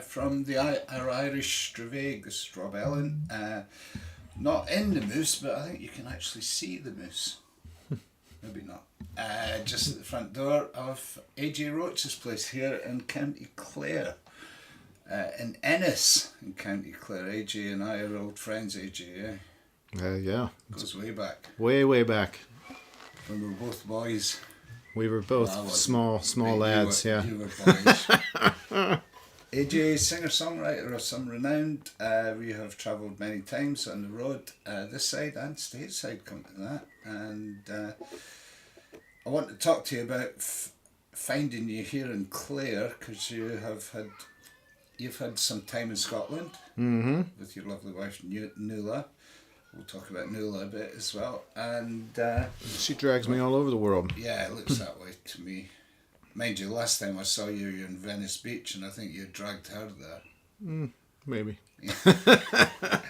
from our Irish Stravig. This is Rob Ellen. Not in the moose, but I think you can actually see the moose. Maybe not. Just at the front door of AJ Roach's place here in County Clare. In Ennis in County Clare. AJ and I are old friends, AJ, yeah? Yeah. Goes way back. Way back. When we were both boys. We were both small lads, yeah. You were boys. AJ, singer-songwriter of some renown. We have travelled many times on the road, this side and stateside, come to that. And I want to talk to you about finding you here in Clare, because you've had some time in Scotland with your lovely wife Nuala. We'll talk about Nuala a bit as well. And she drags me all over the world. yeah, it looks that way to me. Mind you, last time I saw you, you were in Venice Beach, and I think you dragged her there. Maybe. Yeah.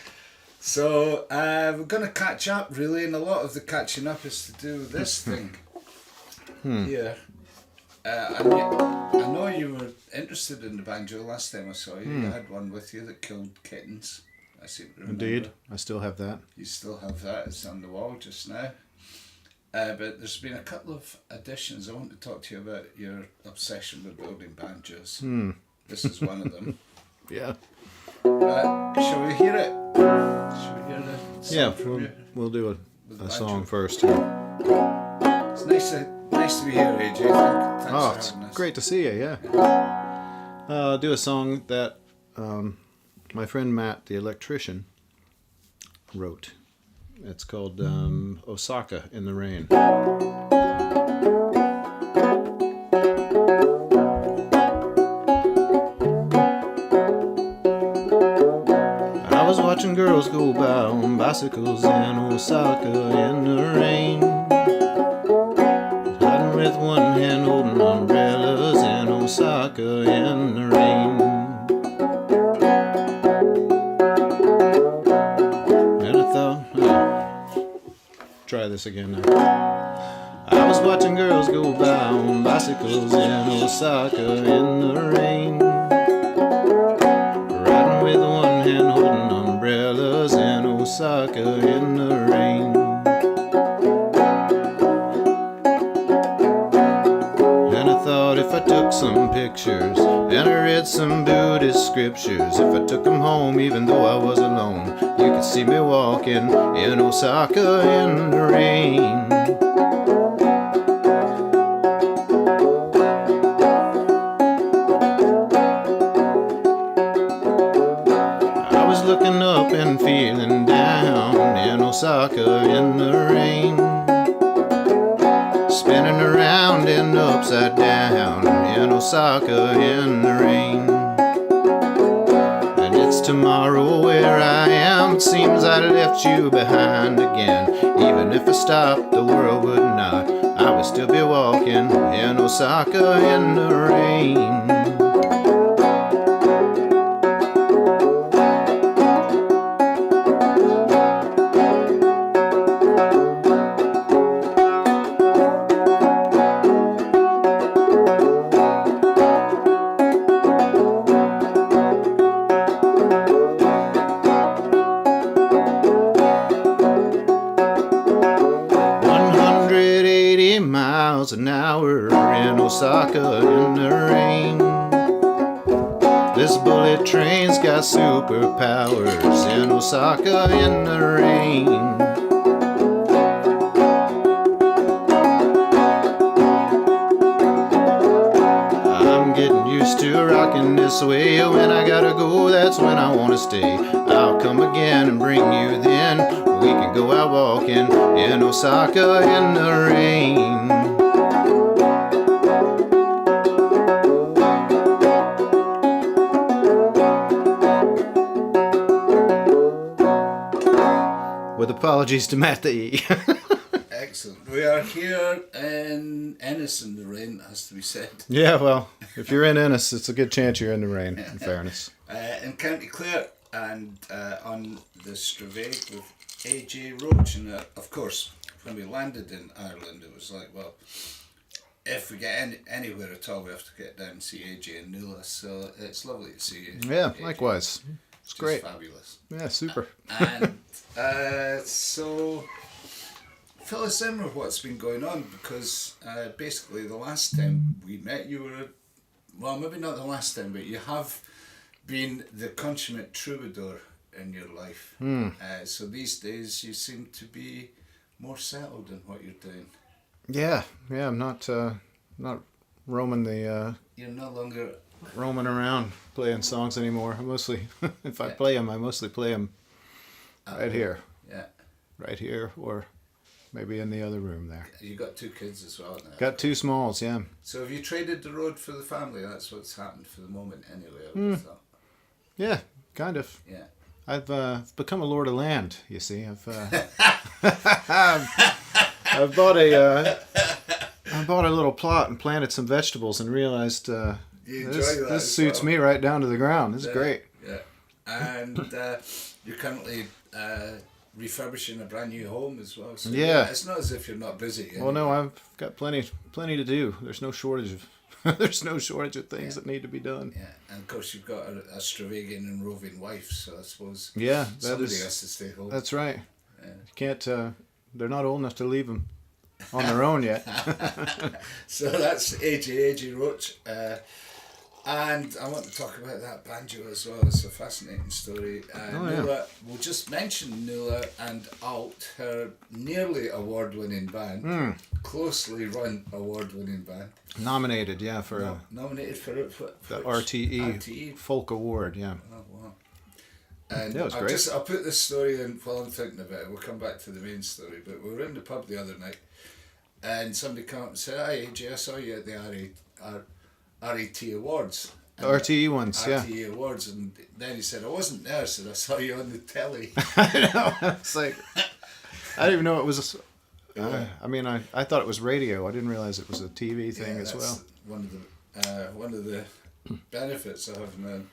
So we're going to catch up, really, and a lot of the catching up is to do with this thing here. I know you were interested in the banjo last time I saw you. You had one with you that killed kittens. I seem to remember. Indeed, I still have that. You still have that. It's on the wall just now. But there's been a couple of additions. I want to talk to you about your obsession with building banjos. This is one of them. Yeah. Shall we hear it? Shall we hear the song from you? We'll do With a banjo. song first. Yeah. It's nice to be here, AJ. Thanks for It's having us. great to see you, yeah. I'll do a song that my friend Matt, the electrician, wrote. It's called Osaka in the Rain. I was watching girls go by on bicycles in Osaka in the rain, riding with one hand holding umbrellas in Osaka in the rain. And I thought, try this again now. I was watching girls go by on bicycles in Osaka in the rain, riding with one hand holding umbrellas in Osaka in the rain. And I thought if I took some pictures and I read some Buddhist scriptures, if I took them home even though I was alone, you could see me walking in Osaka in the rain. Looking up and feeling down in Osaka in the rain, spinning around and upside down in Osaka in the rain. And it's tomorrow where I am. It seems I left you behind again. Even if I stopped, the world would not. I would still be walking in Osaka in the rain. 180 miles an hour in Osaka in the rain. This bullet train's got superpowers in Osaka in the rain. I'm getting used to rocking this way. When I gotta go, that's when I wanna stay. I'll come again and bring you then. We can go out walking in Osaka in the rain. With apologies to Matt the E. Excellent. We are here in Ennis in the rain, has to be said. Yeah, well, if you're in Ennis, it's a good chance you're in the rain, in fairness. In County Clare and on the Stravig with AJ Roach. And of course, when we landed in Ireland, it was like, well, if we get anywhere at all, we have to get down and see AJ and Nuala. So it's lovely to see you. Yeah, AJ. likewise. It's Just great. Fabulous. Yeah, super. And so fill us in with what's been going on, because basically the last time we met, you were, well, maybe not the last time, but you have been the consummate troubadour in your life. So these days you seem to be more settled in what you're doing. Yeah, I'm not roaming You're no longer roaming around playing songs anymore. I mostly, if I play them, I mostly play them right here. Yeah. Right here, or maybe in the other room there. You got 2 kids as well now. Got 2 smalls, yeah. So have you traded the road for the family? That's what's happened for the moment anyway, I would have thought. Yeah, kind of. Yeah. I've become a lord of land, you see. I've bought a little plot and planted some vegetables and realized this suits me right down to the ground. This is great. Yeah. And you're currently refurbishing a brand new home as well. So yeah. It's not as if you're not busy. Well, no, I've got plenty to do. There's no shortage of things that need to be done. Yeah, and of course you've got a Stravagian and roving wife, so I suppose somebody has to stay home. That's right. Yeah. You can't. They're not old enough to leave them on their own yet. So that's AJ Roach, and I want to talk about that banjo as well. It's a fascinating story. Nuala, we'll just mention Nuala and Alt, her nearly award-winning band, closely run award-winning band. Nominated, for nominated for the RTE Folk Award, yeah. Oh wow! And that was great. I'll put this story in while I'm thinking about it. We'll come back to the main story. But we were in the pub the other night, and somebody came up and said, "Hi AJ, I saw you at the RET Awards." The RTE ones, RTE Awards, and then he said, "I wasn't there," so I saw you on the telly. I know. It's like I didn't even know it was. I thought it was radio. I didn't realize it was a TV thing as well. One of the benefits of having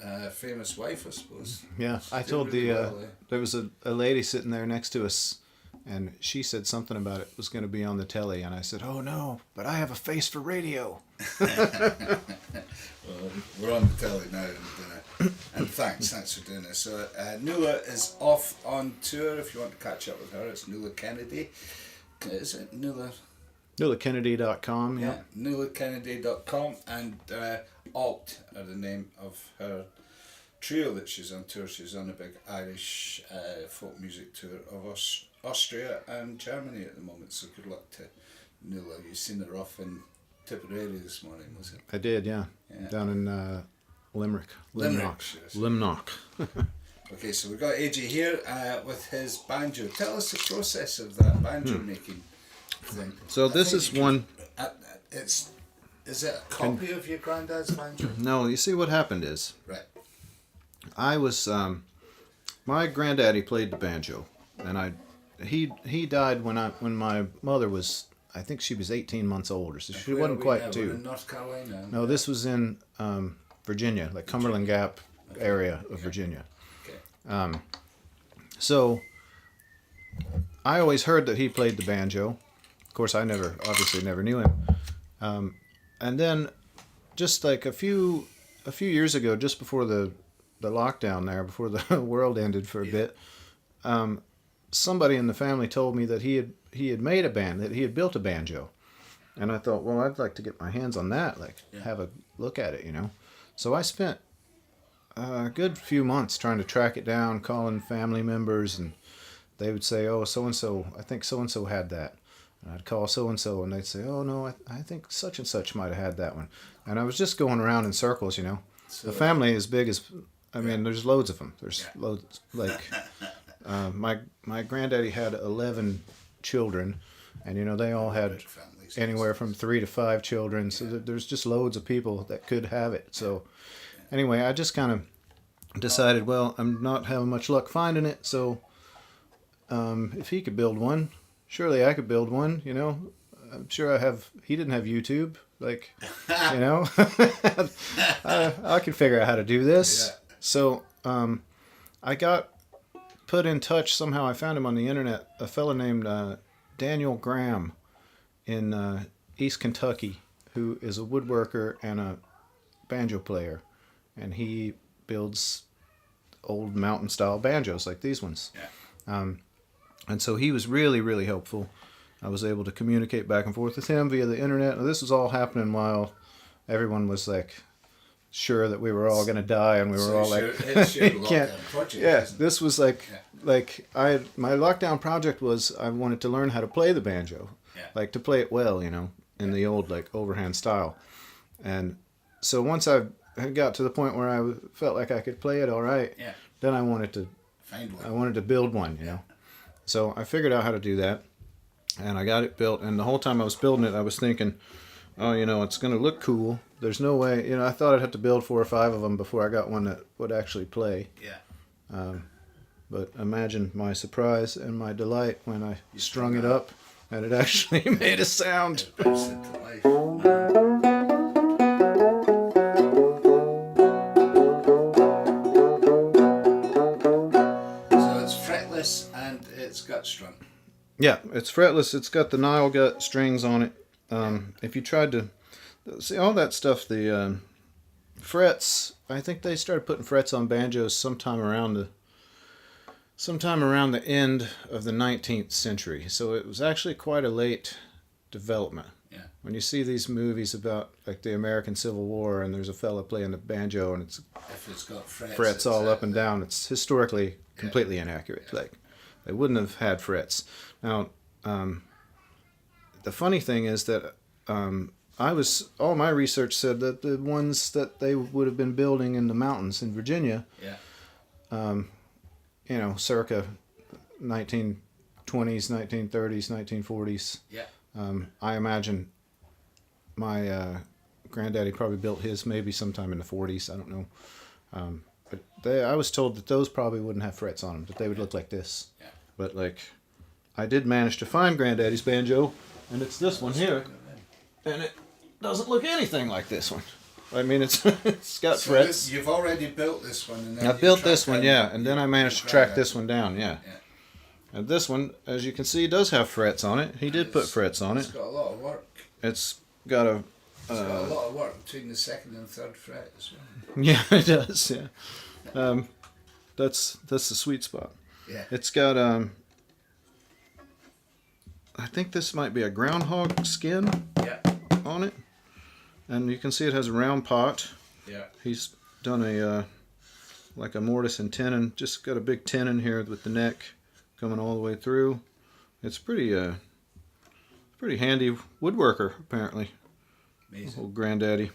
a famous wife, I suppose. Yeah, I told there was a lady sitting there next to us, and she said something about it was going to be on the telly, and I said, "Oh no, but I have a face for radio." Well, we're on the telly now, and thanks for doing this. So Nuala is off on tour. If you want to catch up with her, it's Nuala Kennedy. Is it Nuala? NualaKennedy.com, yeah. NualaKennedy.com, and Alt are the name of her trio that she's on tour. She's on a big Irish folk music tour of Austria and Germany at the moment. So good luck to Nuala. You've seen her off in Tipperary this morning, was it? I did, yeah. Down in Limerick. Limnock. Okay, so we've got AJ here with his banjo. Tell us the process of that banjo making thing. So this is one... Is it a copy of your granddad's banjo? No, you see what happened is... Right. I was... my granddaddy played the banjo, and he died when my mother was... I think she was 18 months older, so she wasn't quite 2. We're in North Carolina. No, this was in Virginia, like Cumberland Gap area of Virginia. So I always heard that he played the banjo. Of course, I obviously never knew him. And then, just like a few years ago, just before the lockdown there, before the world ended for a bit, somebody in the family told me that he had made a band, that he had built a banjo, and I thought, well, I'd like to get my hands on that, have a look at it, So I spent a good few months trying to track it down, calling family members, and they would say, "Oh, so-and-so, I think so-and-so had that." And I'd call so-and-so, and they'd say, "Oh, no, I think such and such might have had that one." And I was just going around in circles, So the family is big as, there's loads of them. There's loads, my granddaddy had 11 children, and, they all had anywhere from 3 to 5 children, so there's just loads of people that could have it. So anyway, I just kind of decided, well, I'm not having much luck finding it, so if he could build one, surely I could build one, I'm sure he didn't have YouTube, I can figure out how to do this. Yeah. So I got put in touch, somehow I found him on the internet, a fella named Daniel Graham in East Kentucky who is a woodworker and a banjo player, and he builds old mountain style banjos like these ones. Yeah. And so he was really, really helpful. I was able to communicate back and forth with him via the internet. Now, this was all happening while everyone was like sure that we were all going to die, and we were all like, can't. Yeah, this was like my lockdown project was I wanted to learn how to play the banjo, like to play it well, you know, in the old like overhand style. And so once I had got to the point where I felt like I could play it all right, then I wanted to find one. I wanted to build one, you know. So I figured out how to do that, and I got it built. And the whole time I was building it, I was thinking, oh, you know, it's going to look cool. There's no way, you know, I thought I'd have to build 4 or 5 of them before I got one that would actually play. Yeah. But imagine my surprise and my delight when I strung it up and it actually made a sound. It brings it to life. So it's fretless and it's gut strung. Yeah, it's fretless. It's got the Nile gut strings on it. If you tried to see all that stuff, the frets, I think they started putting frets on banjos sometime around the end of the 19th century. So it was actually quite a late development. Yeah. When you see these movies about like the American Civil War and there's a fella playing the banjo and If it's got frets all up and down, it's historically completely inaccurate. Yeah. Like they wouldn't have had frets. Now, the funny thing is that all my research said that the ones that they would have been building in the mountains in Virginia, you know, circa 1920s, 1930s, 1940s. Yeah. I imagine my granddaddy probably built his maybe sometime in the 40s. I don't know. But I was told that those probably wouldn't have frets on them, that they would look like this. Yeah. But like, I did manage to find granddaddy's banjo, and it's this one here. And it doesn't look anything like this one. I mean, it's got frets. You've already built this one. And then I built this one, and then I managed to track this one down, And this one, as you can see, does have frets on it. He did put frets on it. It's got a lot of work. It's got a... It's got a lot of work between the 2nd and 3rd fret as well. Yeah, it does, yeah. That's the sweet spot. Yeah. It's got, I think this might be a groundhog skin on it. And you can see it has a round pot. Yeah. He's done like a mortise and tenon, just got a big tenon here with the neck coming all the way through. It's pretty handy woodworker, apparently. Amazing. Old granddaddy.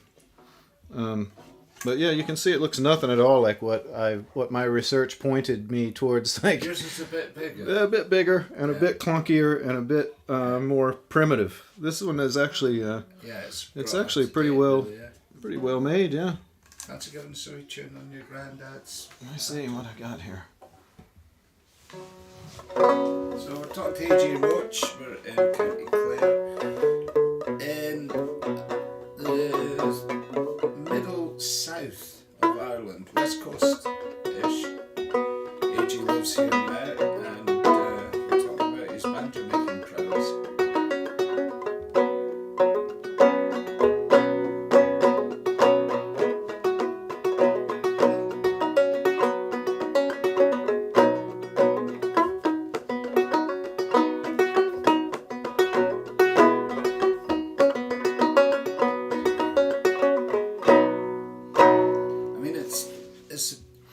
But yeah, you can see it looks nothing at all like what my research pointed me towards. Like yours is a bit bigger. A bit bigger and a bit clunkier and a bit more primitive. This one is actually it's actually pretty well made. Yeah. Fancy giving a silly tune on your granddad's? Let me see what I got here. So we're talking to AJ Roach. We're in County Clare, in the middle south of Ireland, west coast-ish. AJ lives here now, and we're talking about his banjo making prowess.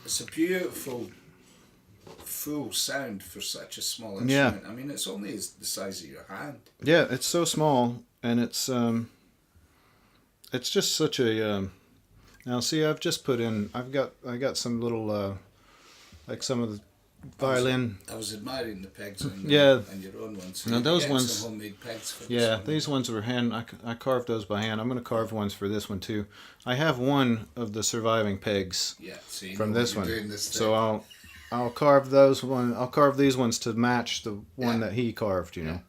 It's a beautiful, full sound for such a small instrument. I mean, it's only the size of your hand. Yeah, it's so small, and it's just such a. Now, see, I've just put in. I got some little, like some of the violin. I was admiring the pegs and your own ones. Now those ones, some homemade pegs for these ones were hand. I carved those by hand. I'm going to carve ones for this one too. I have one of the surviving pegs from this one, so I'll carve those one. I'll carve these ones to match the one that he carved. You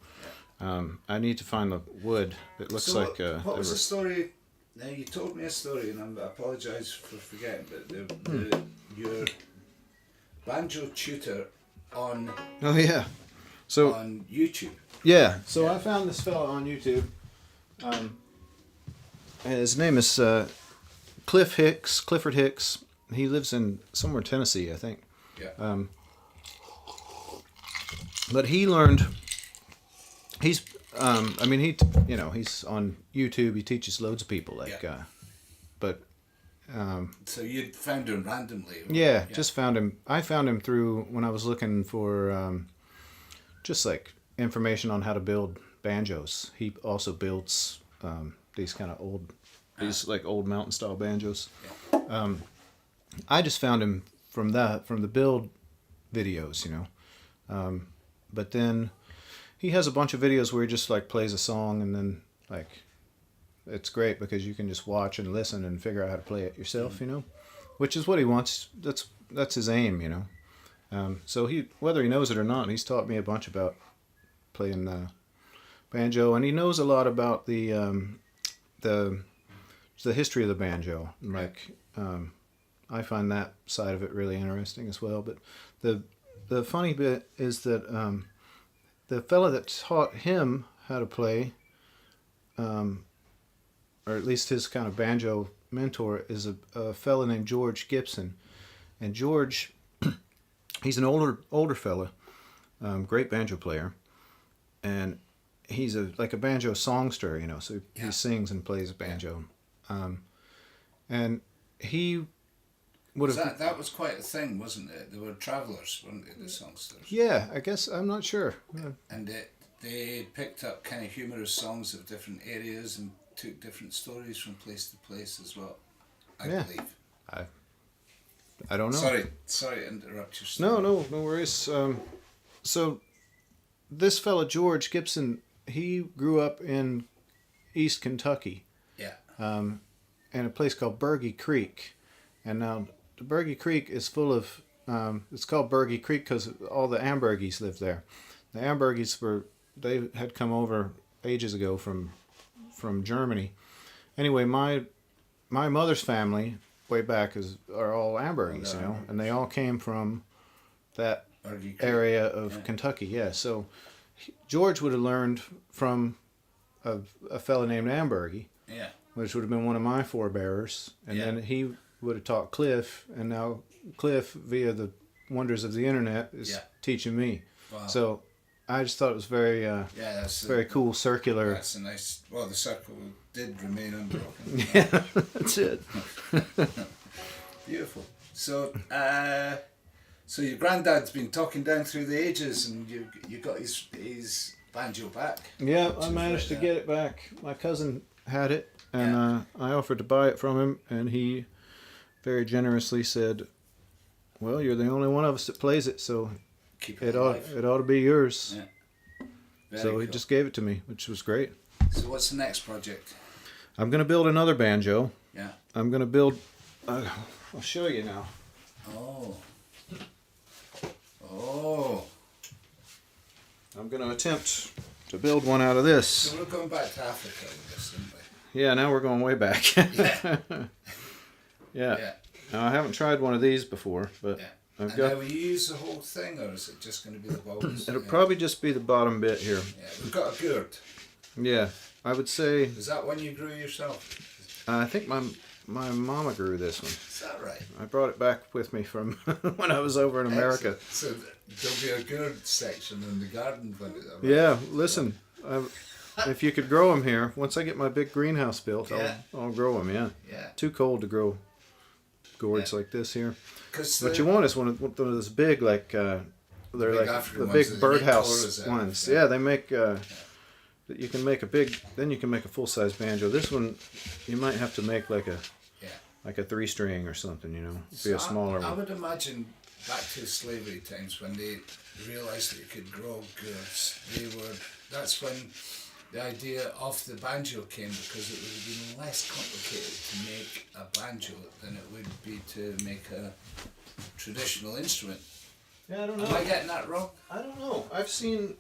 know, I need to find the wood. It looks like. What was the story? Now you told me a story, and I apologise for forgetting, but your banjo tutor on on YouTube. Yeah. So I found this fella on YouTube, His name is Clifford Hicks. He lives in somewhere Tennessee, I think. Yeah. But he learned. He's, he's on YouTube. He teaches loads of people. But. So you found him randomly? Yeah, just found him. I found him through when I was looking for just like information on how to build banjos. He also builds these kind of old mountain style banjos. Yeah. I just found him from the build videos, but then he has a bunch of videos where he just like plays a song, and then like it's great because you can just watch and listen and figure out how to play it yourself, which is what he wants. That's his aim, so whether he knows it or not, he's taught me a bunch about playing banjo, and he knows a lot about the history of the banjo. Like I find that side of it really interesting as well. But the funny bit is that the fella that taught him how to play, or at least his kind of banjo mentor, is a fella named George Gibson. And George, he's an older fella, great banjo player, and he's like a banjo songster, so he sings and plays banjo. And he would have... That was quite a thing, wasn't it? They were travellers, weren't they, the songsters? Yeah, I guess, I'm not sure. And they picked up kind of humorous songs of different areas and took different stories from place to place as well, I believe. I don't know. Sorry to interrupt your story. No worries. So this fella George Gibson, he grew up in East Kentucky. Yeah. In a place called Bergy Creek, and now the Bergy Creek is full of. It's called Bergy Creek because all the Ambergies lived there. The Ambergies they had come over ages ago from Germany. Anyway, my mother's family way back are all Ambergies, and they all came from that area of Kentucky. Yeah, so George would have learned from a fella named Ambergy, which would have been one of my forebearers, and then he would have taught Cliff, and now Cliff, via the wonders of the internet, is teaching me. Wow. So I just thought it was very very cool, circular. That's a nice... Well, the circle did remain unbroken. Yeah, that's it. Beautiful. So, so your granddad's been talking down through the ages, and you got his banjo back. Yeah, I managed to get it back. My cousin had it, and I offered to buy it from him, and he very generously said, "Well, you're the only one of us that plays it, so it ought to be yours." Yeah. So he just gave it to me, which was great. So what's the next project? I'm going to build another banjo. Yeah. I'm going to build... I'll show you now. Oh. I'm going to attempt to build one out of this. So we're going back to Africa with this, aren't we? Yeah, now we're going way back. Yeah. Now, I haven't tried one of these before, but... Yeah. And now will you use the whole thing, or is it just going to be the bottom? It'll probably just be the bottom bit here. Yeah, we've got a gourd. Yeah, I would say... Is that one you grew yourself? I think my mama grew this one. Is that right? I brought it back with me from when I was over in America. So there'll be a gourd section in the garden. Yeah, listen, if you could grow them here, once I get my big greenhouse built, I'll grow them, yeah. Too cold to grow gourds like this here. What you want is one of those big, like, they're like the big birdhouse ones. Yeah, they make... You can make then you can make a full-size banjo. This one, you might have to make like a 3-string or something, be a smaller one. I would imagine back to slavery times when they realised that you could grow gourds. That's when the idea of the banjo came, because it would have been less complicated to make a banjo than it would be to make a traditional instrument. Yeah, I don't know. Am I getting that wrong? I don't know. I've seen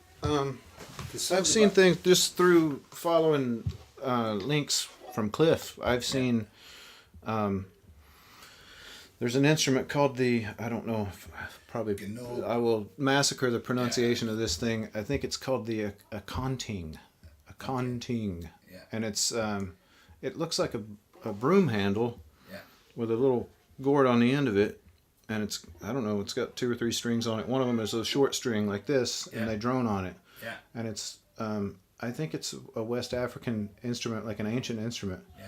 things just through following links from Cliff. I've seen there's an instrument called I don't know, I will massacre the pronunciation of this thing. I think it's called the a conting. Yeah. And it's it looks like a broom handle. Yeah. With a little gourd on the end of it, and it's, I don't know, it's got 2 or 3 strings on it. One of them is a short string like this, and they drone on it. Yeah. And it's I think it's a West African instrument, like an ancient instrument. Yeah.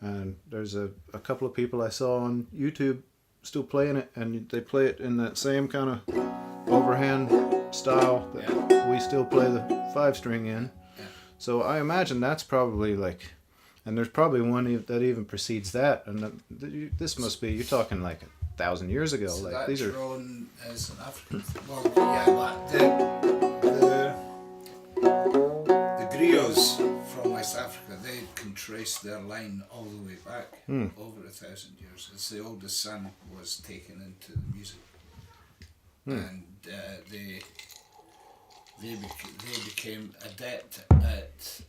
And there's a couple of people I saw on YouTube still playing it, and they play it in that same kind of overhand style that we still play the 5-string in. Yeah. So I imagine that's probably like, and there's probably one that even precedes that, and this must be, you're talking like 1,000 years ago. So like that these are drone is an African. Well, yeah, the griots from West Africa, they can trace their line all the way back over 1,000 years. It's the oldest son was taken into the music, and they became adept at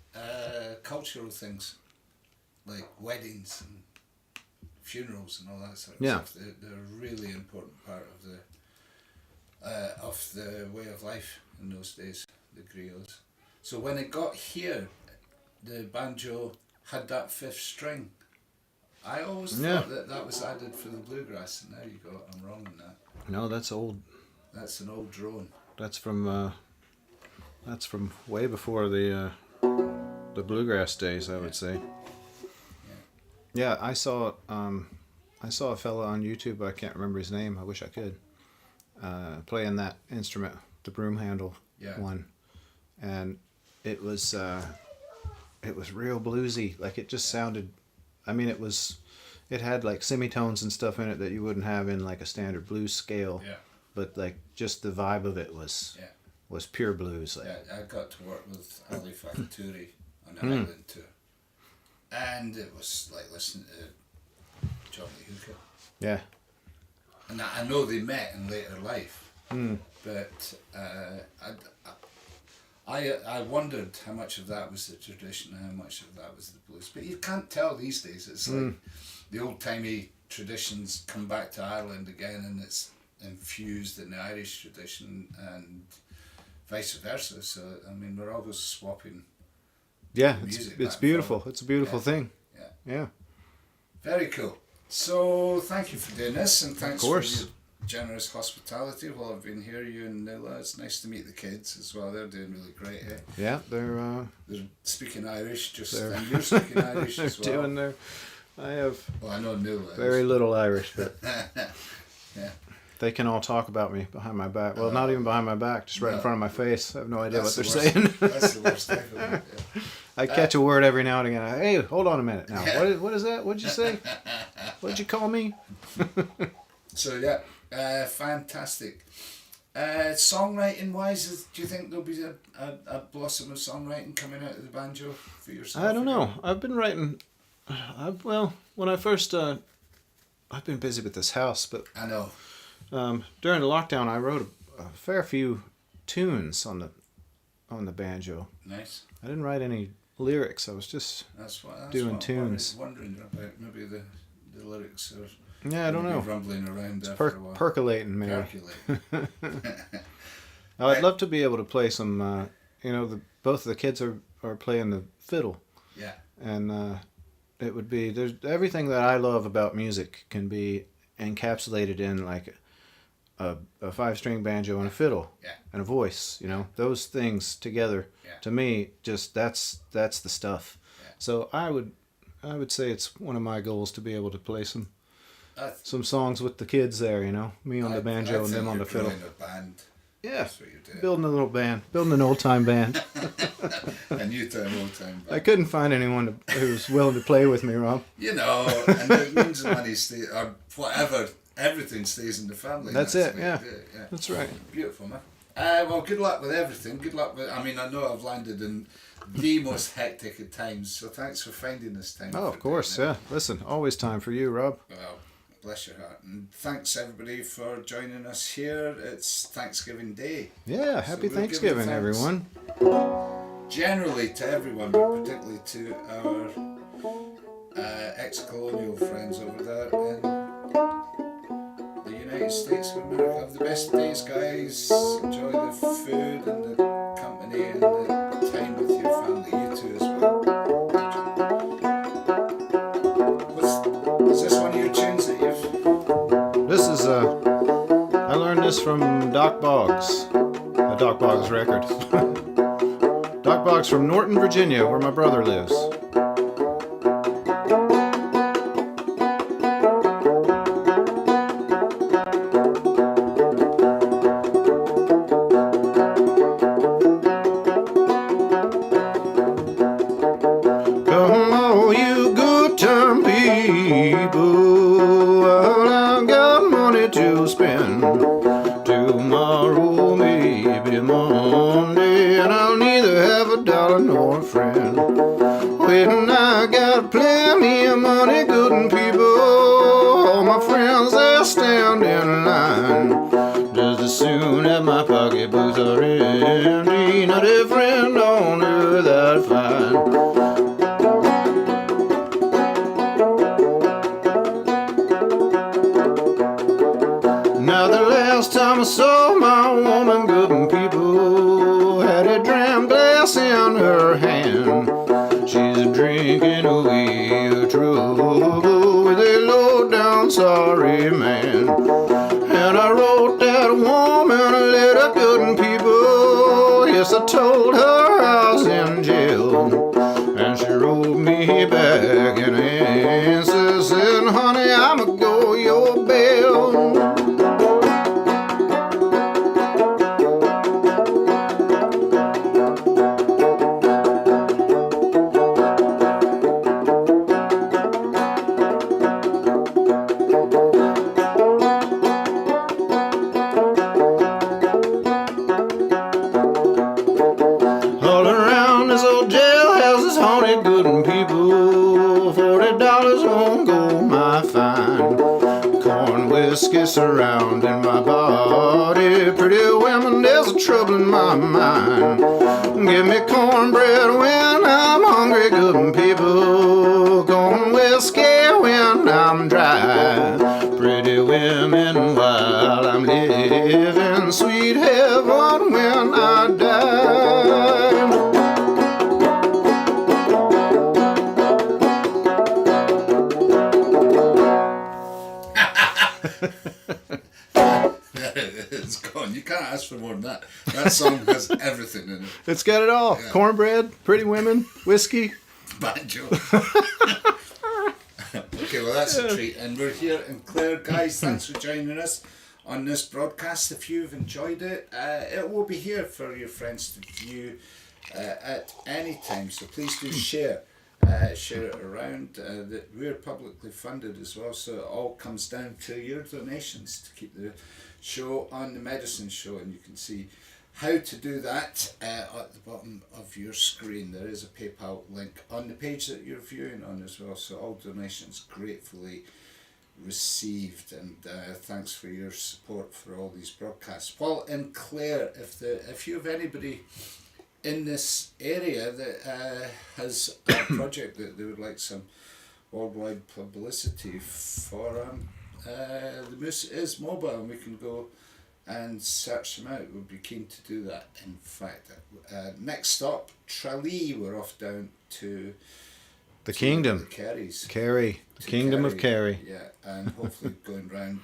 cultural things like weddings and funerals and all that sort of stuff. They're a really important part of the way of life in those days, the griots. So when it got here, the banjo had that 5th string. I always thought that was added for the bluegrass, and there you go, I'm wrong on that. No, that's old. That's an old drone. That's from way before the bluegrass days, I would say. Yeah, I saw a fella on YouTube, I can't remember his name, I wish I could, playing that instrument, the broom handle one. And it was real bluesy. Like, it just sounded, I mean, it had like semitones and stuff in it that you wouldn't have in like a standard blues scale. Yeah. But like just the vibe of it was pure blues. Like. Yeah, I got to work with Ali Fafaturi on the Highland tour. And it was like listening to John Lee Hooker. Yeah. And I know they met in later life, but I wondered how much of that was the tradition and how much of that was the blues. But you can't tell these days. It's like the old-timey traditions come back to Ireland again, and it's infused in the Irish tradition and vice versa. So, I mean, we're always swapping. Yeah, it's beautiful. It's a beautiful thing. Yeah. Very cool. So thank you for doing this, and thanks for your generous hospitality while I've been here, you and Nuala. It's nice to meet the kids as well. They're doing really great here. Yeah, they're speaking Irish, and you're speaking Irish as well. I have. Well, I know Nuala. Very little Irish, but yeah. They can all talk about me behind my back. Well, not even behind my back, just right in front of my face. I have no idea what they're saying. That's the worst type of it. Yeah. I catch a word every now and again. Hey, hold on a minute now. What is that? What'd you say? What'd you call me? So fantastic. Songwriting wise, do you think there'll be a blossom of songwriting coming out of the banjo for yourself? I don't know. I've been writing. When I first, I've been busy with this house, but I know. During the lockdown, I wrote a fair few tunes on the banjo. Nice. I didn't write any lyrics. I was just doing tunes. I was wondering about maybe the lyrics are. Yeah, I don't know. Rumbling around it's after a while. Percolating, maybe. I'd love to be able to play some. Both of the kids are playing the fiddle. Yeah. And it would be there's everything that I love about music can be encapsulated in like a 5-string banjo and a fiddle and a voice. Those things together. To me, just that's the stuff. Yeah. So I would say it's one of my goals to be able to play some songs with the kids there. Me on the banjo and them on the fiddle. A band. Yeah, that's what you're doing. Building a little band, building an old time band. A new time, old time band. I couldn't find anyone who was willing to play with me, Rob. And the means of money or whatever. Everything stays in the family. That's it. Yeah. That's right. Beautiful, man. Well, good luck with everything. Good luck with. I mean, I know I've landed in the most hectic at times, so thanks for finding this time. Oh, of course, yeah. Listen, always time for you, Rob. Well, bless your heart, and thanks everybody for joining us here. It's Thanksgiving Day. Yeah, happy Thanksgiving, everyone. Generally to everyone, but particularly to our ex-colonial friends over there in the United States of America. Have the best days, guys. Enjoy the food and the company and the time with your family. You too as well. is I learned this from Doc Boggs, a Doc Boggs record. Doc Boggs from Norton, Virginia, where my brother lives. Come all you good time people, well, I got money to spend. Tomorrow maybe Monday, and I'll neither have a dollar nor a friend. When I got plenty of money, good people, all my friends they'll stand in line. Just as soon as my pocketbooks are empty, not a friend on earth I'd find. Now the last time I saw my woman, good people, had a dram glass in her hand. She's drinking away her trouble with a low down sorry man. And I wrote that woman a letter, good people. Yes, I told her I was in jail. And she wrote me back an answer, said, honey, I'ma go your bail. All around this old jailhouse is haunted, good people. $40 won't go my fine. Corn whiskey surrounding my body. Pretty women, there's a trouble in my mind. Give me cornbread when I'm hungry, good people. Corn whiskey when I'm dry. Pretty women while I'm living. Sweet heaven when I die. It's gone. You can't ask for more than that. That song has everything in it. It's got it all. Yeah. Cornbread, pretty women, whiskey. Banjo. Okay, well that's a treat. And we're here in Clare. Guys, thanks for joining us on this broadcast. If you've enjoyed it, it will be here for your friends to view at any time. So please do share. Share it around. That we're publicly funded as well, so it all comes down to your donations to keep the show on the Medicine Show, and you can see how to do that at the bottom of your screen. There is a PayPal link on the page that you're viewing on as well, so all donations gratefully received, and thanks for your support for all these broadcasts. While in Clare, if you have anybody in this area that has a project that they would like some worldwide publicity for, the Moose is mobile and we can go and search them out. We'd be keen to do that. In fact, next stop, Tralee. We're off down to The Kingdom. the Kerrys. Kerry. The Kingdom of Kerry. Yeah, and hopefully going round,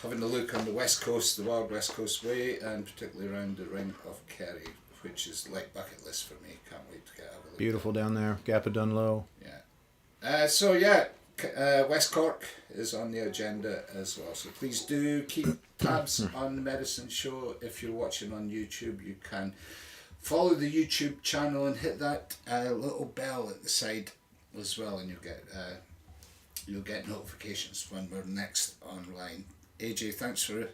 having a look on the west coast, the Wild West Coast Way, and particularly around the Ring of Kerry, which is like bucket list for me. Can't wait to have a look. Beautiful down there. Gap of Dunlow. Yeah. West Cork is on the agenda as well. So please do keep tabs on the Medicine Show. If you're watching on YouTube, you can follow the YouTube channel and hit that little bell at the side as well, and you'll get notifications when we're next online. AJ, thanks for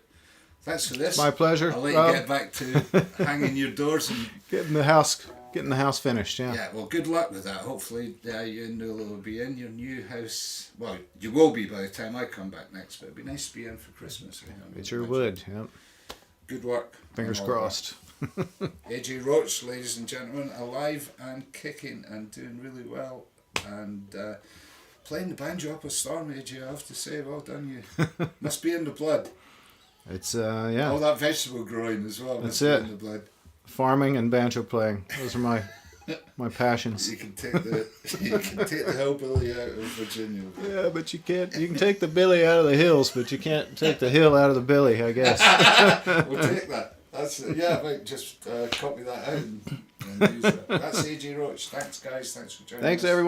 this. My pleasure. I'll let you get back to hanging your doors and getting the house finished. Yeah. yeah. Well, good luck with that. Hopefully, you and Nuala will be in your new house. Well, you will be by the time I come back next. But it'd be nice to be in for Christmas. It sure would. Yep. Good work. Fingers crossed. AJ Roach, ladies and gentlemen, alive and kicking and doing really well, and playing the banjo up a storm. AJ, I have to say, well done you. Must be in the blood. It's all that vegetable growing as well. That's must be it. in the blood. Farming and banjo playing. Those are my my passions. You can take the hillbilly out of Virginia. Yeah, but you can't. You can take the billy out of the hills, but you can't take the hill out of the billy, I guess. We'll take that. That's right. Just copy that out and use that. That's AJ Roach. Thanks, guys. Thanks for joining us. Thanks, everyone.